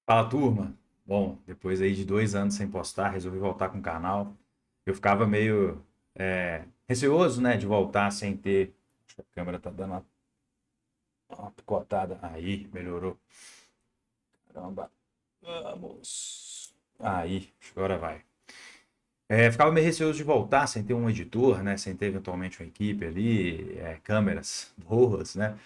Fala, turma. Bom, depois aí de 2 anos sem postar, resolvi voltar com o canal. Eu ficava meio receoso, né, de voltar sem ter. Acho que a câmera tá dando uma picotada. Aí, melhorou. Caramba. Vamos. Aí, acho que agora vai. Ficava meio receoso de voltar sem ter um editor, né, sem ter eventualmente uma equipe ali, câmeras boas, né?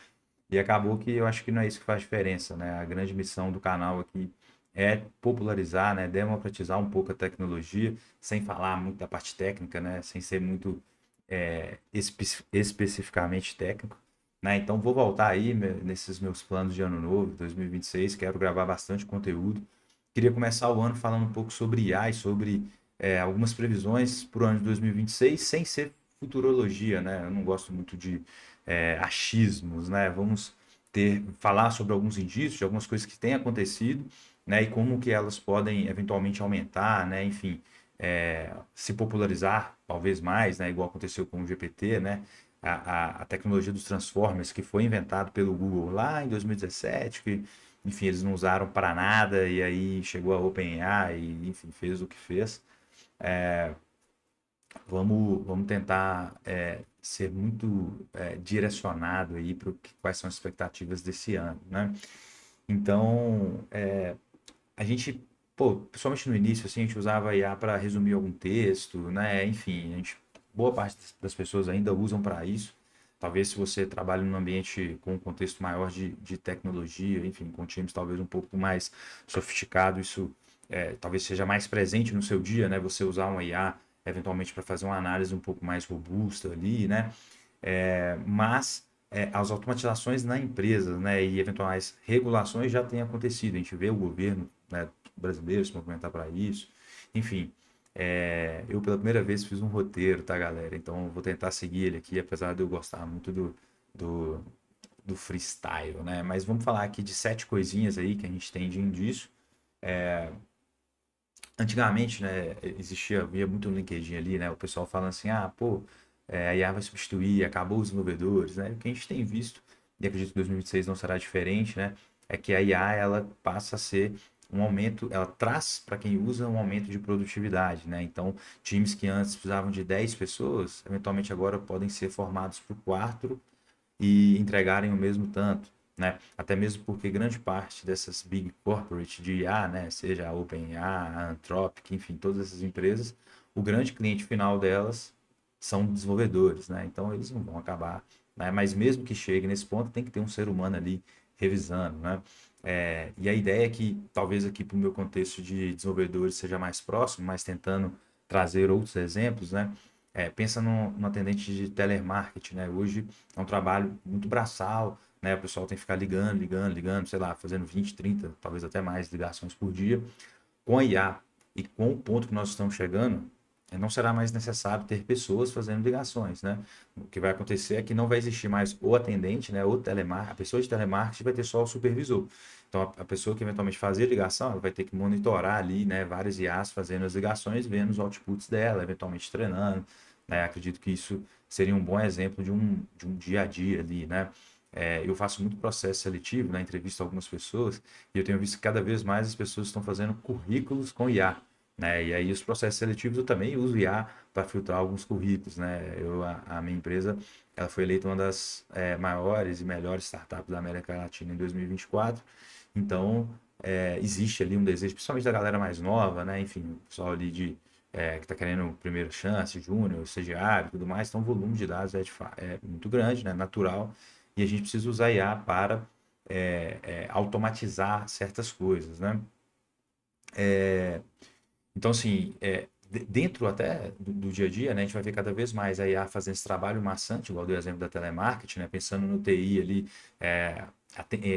E acabou que eu acho que não é isso que faz diferença, né? A grande missão do canal aqui é popularizar, né? Democratizar um pouco a tecnologia, sem falar muito da parte técnica, né? Sem ser muito especificamente técnico, né? Então vou voltar aí nesses meus planos de ano novo, 2026, quero gravar bastante conteúdo. Queria começar o ano falando um pouco sobre IA e sobre algumas previsões para o ano de 2026, sem ser futurologia, né? Eu não gosto muito de achismos, né? Vamos falar sobre alguns indícios de algumas coisas que têm acontecido, né? E como que elas podem eventualmente aumentar, né? Enfim, se popularizar talvez mais, né? Igual aconteceu com o GPT, né? A tecnologia dos Transformers que foi inventado pelo Google lá em 2017, que enfim, eles não usaram para nada e aí chegou a OpenAI e enfim, fez o que fez. Vamos tentar ser muito direcionado aí para quais são as expectativas desse ano, né? Então, a gente, pô, principalmente no início, assim, a gente usava a IA para resumir algum texto, né? Enfim, boa parte das pessoas ainda usam para isso. Talvez se você trabalha num ambiente com um contexto maior de tecnologia, enfim, com times talvez um pouco mais sofisticado, isso talvez seja mais presente no seu dia, né? Você usar uma IA eventualmente para fazer uma análise um pouco mais robusta ali, né? Mas as automatizações na empresa, né, e eventuais regulações já têm acontecido. A gente vê o governo, né, brasileiro se movimentar para isso. Enfim, eu pela primeira vez fiz um roteiro, tá, galera? Então vou tentar seguir ele aqui, apesar de eu gostar muito do, do freestyle, né? Mas vamos falar aqui de 7 coisinhas aí que a gente tem de indício. Antigamente, né, havia muito no LinkedIn ali, né, o pessoal falando assim, ah, pô, a IA vai substituir, acabou os desenvolvedores, né, o que a gente tem visto, e acredito que 2026 não será diferente, né, é que a IA, ela passa a ser um aumento, ela traz para quem usa um aumento de produtividade, né, então times que antes precisavam de 10 pessoas, eventualmente agora podem ser formados por 4 e entregarem o mesmo tanto, né? Até mesmo porque grande parte dessas big corporate de IA, né, seja a OpenAI, a Anthropic, enfim, todas essas empresas, o grande cliente final delas são desenvolvedores, né? Então eles não vão acabar, né? Mas mesmo que chegue nesse ponto, tem que ter um ser humano ali revisando, né? E a ideia é que talvez aqui para o meu contexto de desenvolvedores seja mais próximo, mas tentando trazer outros exemplos, né? Pensa no atendente de telemarketing, né? Hoje é um trabalho muito braçal, né? O pessoal tem que ficar ligando, ligando, ligando, sei lá, fazendo 20, 30, talvez até mais ligações por dia. Com a IA e com o ponto que nós estamos chegando, não será mais necessário ter pessoas fazendo ligações, né? O que vai acontecer é que não vai existir mais o atendente, né? O telemarketing, a pessoa de telemarketing vai ter só o supervisor. Então, a pessoa que eventualmente fazer ligação, ela vai ter que monitorar ali, né? Várias IAs fazendo as ligações, vendo os outputs dela, eventualmente treinando, né? Acredito que isso seria um bom exemplo de um dia a dia ali, né? Eu faço muito processo seletivo, né? Entrevisto algumas pessoas e eu tenho visto que cada vez mais as pessoas estão fazendo currículos com IA, né? E aí os processos seletivos eu também uso IA para filtrar alguns currículos, né? A minha empresa, ela foi eleita uma das maiores e melhores startups da América Latina em 2024. Então, existe ali um desejo, principalmente da galera mais nova, né? Enfim, o pessoal ali que está querendo primeira chance, júnior, estagiário e tudo mais. Então, o volume de dados é muito grande, né? Natural. E a gente precisa usar IA para automatizar certas coisas, né? Então, assim, dentro até do dia a dia, né, a gente vai ver cada vez mais a IA fazendo esse trabalho maçante, igual do exemplo da telemarketing, né, pensando no TI ali,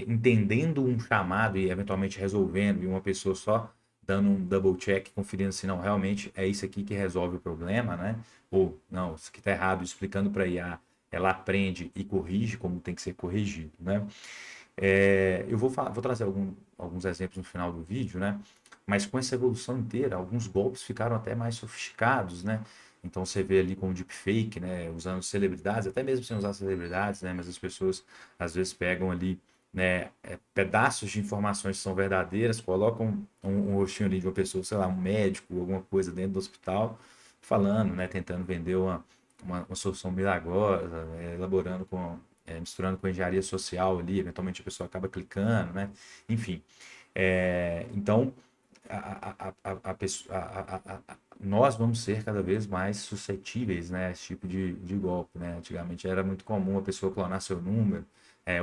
entendendo um chamado e eventualmente resolvendo, e uma pessoa só dando um double check, conferindo se não realmente é isso aqui que resolve o problema, né? Ou não, isso aqui está errado, explicando para a IA, ela aprende e corrige como tem que ser corrigido, né? Eu vou trazer alguns exemplos no final do vídeo, né? Mas com essa evolução inteira, alguns golpes ficaram até mais sofisticados, né? Então você vê ali com o deepfake, né? Usando celebridades, até mesmo sem usar celebridades, né? Mas as pessoas às vezes pegam ali né, pedaços de informações que são verdadeiras, colocam um rostinho ali de uma pessoa, sei lá, um médico, alguma coisa dentro do hospital, falando, né, tentando vender uma solução milagrosa, elaborando misturando com engenharia social ali, eventualmente a pessoa acaba clicando, né? Enfim, então nós vamos ser cada vez mais suscetíveis, né, a esse tipo de golpe, né? Antigamente era muito comum a pessoa clonar seu número,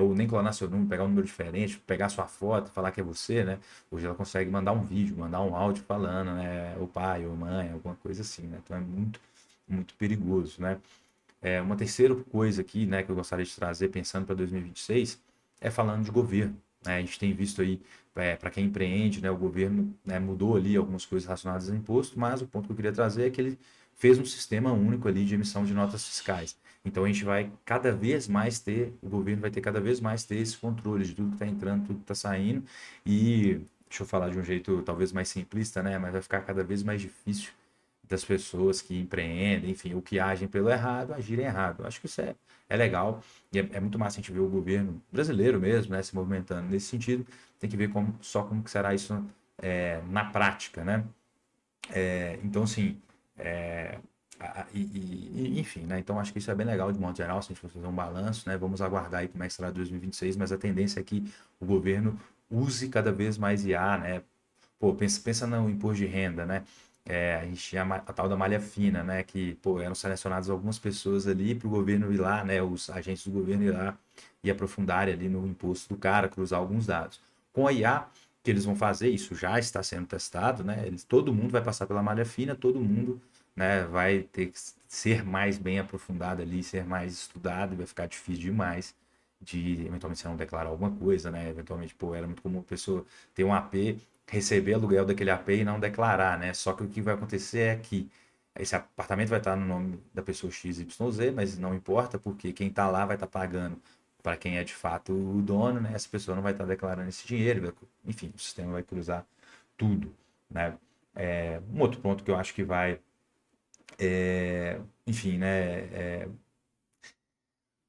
ou nem clonar seu número, pegar um número diferente, pegar sua foto, falar que é você, né? Hoje ela consegue mandar um vídeo, mandar um áudio falando, né, o pai ou mãe, alguma coisa assim, né? Então é muito, muito perigoso, né? Uma terceira coisa aqui, né, que eu gostaria de trazer pensando para 2026 é falando de governo, né? A gente tem visto aí, para quem empreende, né, o governo, né, mudou ali algumas coisas relacionadas ao imposto, mas o ponto que eu queria trazer é que ele fez um sistema único ali de emissão de notas fiscais. Então a gente vai cada vez mais ter, o governo vai ter cada vez mais ter esse controle de tudo que está entrando, tudo que está saindo e deixa eu falar de um jeito talvez mais simplista, né, mas vai ficar cada vez mais difícil das pessoas que empreendem, enfim, ou que agem pelo errado, agirem errado. Eu acho que isso é legal e é muito massa a gente ver o governo brasileiro mesmo, né, se movimentando nesse sentido. Tem que ver como que será isso na prática, né? Então, assim, é, enfim, né? Então, acho que isso é bem legal de modo geral, se a gente for fazer um balanço, né? Vamos aguardar aí como é que será 2026, mas a tendência é que o governo use cada vez mais IA, né? Pô, pensa no imposto de renda, né? A gente tinha a tal da malha fina, né? Que, pô, eram selecionadas algumas pessoas ali para o governo ir lá, né? Os agentes do governo ir lá e aprofundarem ali no imposto do cara, cruzar alguns dados. Com a IA, que eles vão fazer, isso já está sendo testado, né? Todo mundo vai passar pela malha fina, todo mundo, né, vai ter que ser mais bem aprofundado ali, ser mais estudado, e vai ficar difícil demais de eventualmente você não declarar alguma coisa, né? Eventualmente, pô, era muito comum a pessoa ter um AP, receber aluguel daquele AP e não declarar, né? Só que o que vai acontecer é que esse apartamento vai estar no nome da pessoa XYZ, mas não importa, porque quem está lá vai estar pagando para quem é de fato o dono, né? Essa pessoa não vai estar declarando esse dinheiro, enfim, o sistema vai cruzar tudo, né? Um outro ponto que eu acho que vai, enfim, né?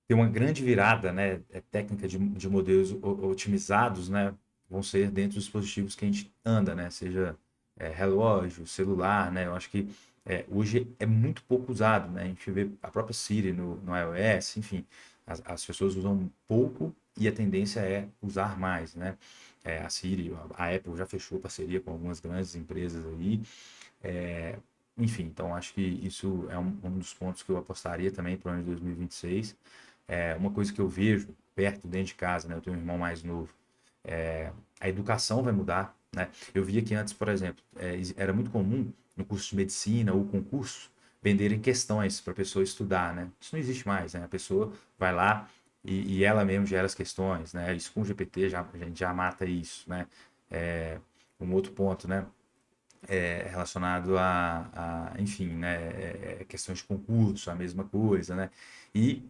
Ter uma grande virada, né? Técnica de modelos otimizados, né? Vão ser dentro dos dispositivos que a gente anda, né? Seja relógio, celular, né? Eu acho que hoje é muito pouco usado, né? A gente vê a própria Siri no iOS, enfim, as pessoas usam pouco e a tendência é usar mais, né? A Siri, a Apple já fechou parceria com algumas grandes empresas aí. É, enfim, então acho que isso é um dos pontos que eu apostaria também para o ano de 2026. Uma coisa que eu vejo perto, dentro de casa, né? Eu tenho um irmão mais novo. A educação vai mudar, né? Eu via que antes, por exemplo, era muito comum no curso de medicina ou concurso venderem questões para a pessoa estudar, né? Isso não existe mais, né? A pessoa vai lá e ela mesma gera as questões, né? Isso com o GPT a gente já mata isso, né? Um outro ponto, né? Relacionado enfim, né? Questões de concurso, a mesma coisa, né? E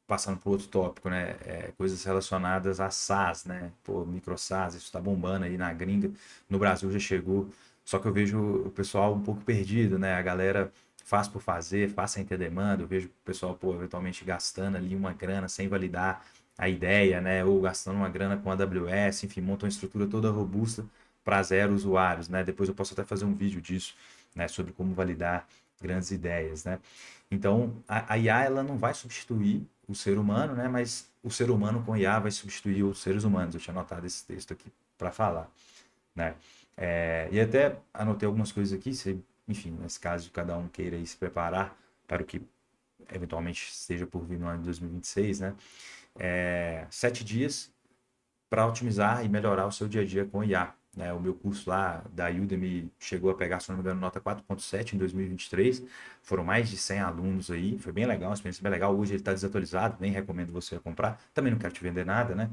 passando para outro tópico, né? Coisas relacionadas a SaaS, né? Pô, micro SaaS, isso está bombando aí na gringa. No Brasil já chegou. Só que eu vejo o pessoal um pouco perdido, né? A galera faz por fazer, faz sem ter demanda. Eu vejo o pessoal, pô, eventualmente gastando ali uma grana sem validar a ideia, né? Ou gastando uma grana com a AWS, enfim, monta uma estrutura toda robusta para zero usuários, né? Depois eu posso até fazer um vídeo disso, né? Sobre como validar grandes ideias, né? Então, a IA ela não vai substituir o ser humano, né? Mas o ser humano com IA vai substituir os seres humanos. Eu tinha anotado esse texto aqui para falar, né? E até anotei algumas coisas aqui, enfim, nesse caso cada um queira aí se preparar para o que eventualmente esteja por vir no ano de 2026, né? 7 dias para otimizar e melhorar o seu dia a dia com IA. Né? O meu curso lá da Udemy chegou a pegar, se não me engano, nota 4.7 em 2023. Foram mais de 100 alunos aí. Foi bem legal, uma experiência bem legal. Hoje ele está desatualizado, nem recomendo você comprar. Também não quero te vender nada, né?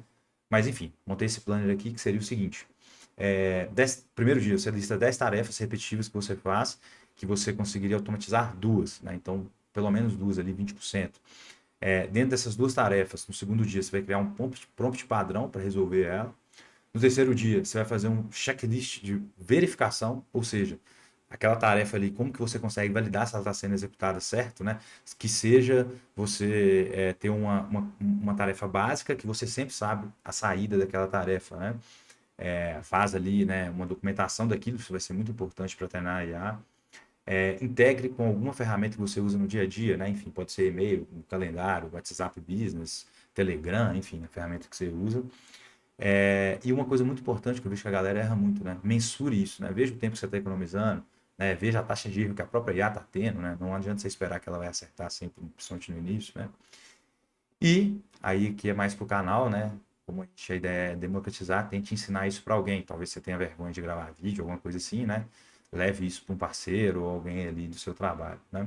Mas enfim, montei esse planner aqui que seria o seguinte. Primeiro dia, você lista 10 tarefas repetitivas que você faz, que você conseguiria automatizar duas, né? Então, pelo menos duas ali, 20%. Dentro dessas duas tarefas, no segundo dia, você vai criar um prompt padrão para resolver ela. No terceiro dia, você vai fazer um checklist de verificação, ou seja, aquela tarefa ali, como que você consegue validar se ela está sendo executada certo, né? Que seja você ter uma tarefa básica que você sempre sabe a saída daquela tarefa, né? Faz ali, né, uma documentação daquilo, isso vai ser muito importante para treinar a IA. Integre com alguma ferramenta que você usa no dia a dia, né? Enfim, pode ser e-mail, um calendário, WhatsApp Business, Telegram, enfim, a ferramenta que você usa. E uma coisa muito importante que eu vejo que a galera erra muito, né? Mensure isso, né? Veja o tempo que você está economizando, né? Veja a taxa de erro que a própria IA está tendo, né? Não adianta você esperar que ela vai acertar sempre, principalmente no início, né? E aí, que é mais pro canal, né? Como a ideia é democratizar, tente ensinar isso para alguém. Talvez você tenha vergonha de gravar vídeo, alguma coisa assim, né? Leve isso para um parceiro ou alguém ali do seu trabalho, né?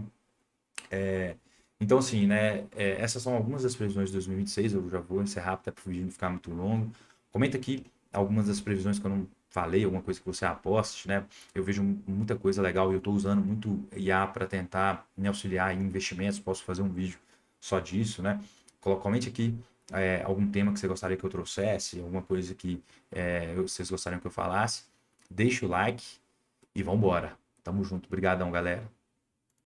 Então, assim, né? Essas são algumas das previsões de 2026. Eu já vou encerrar até para fugir de ficar muito longo. Comenta aqui algumas das previsões que eu não falei, alguma coisa que você aposte, né? Eu vejo muita coisa legal e eu estou usando muito IA para tentar me auxiliar em investimentos. Posso fazer um vídeo só disso, né? Comente aqui algum tema que você gostaria que eu trouxesse, alguma coisa que vocês gostariam que eu falasse. Deixa o like e vamos embora. Tamo junto. Obrigadão, galera.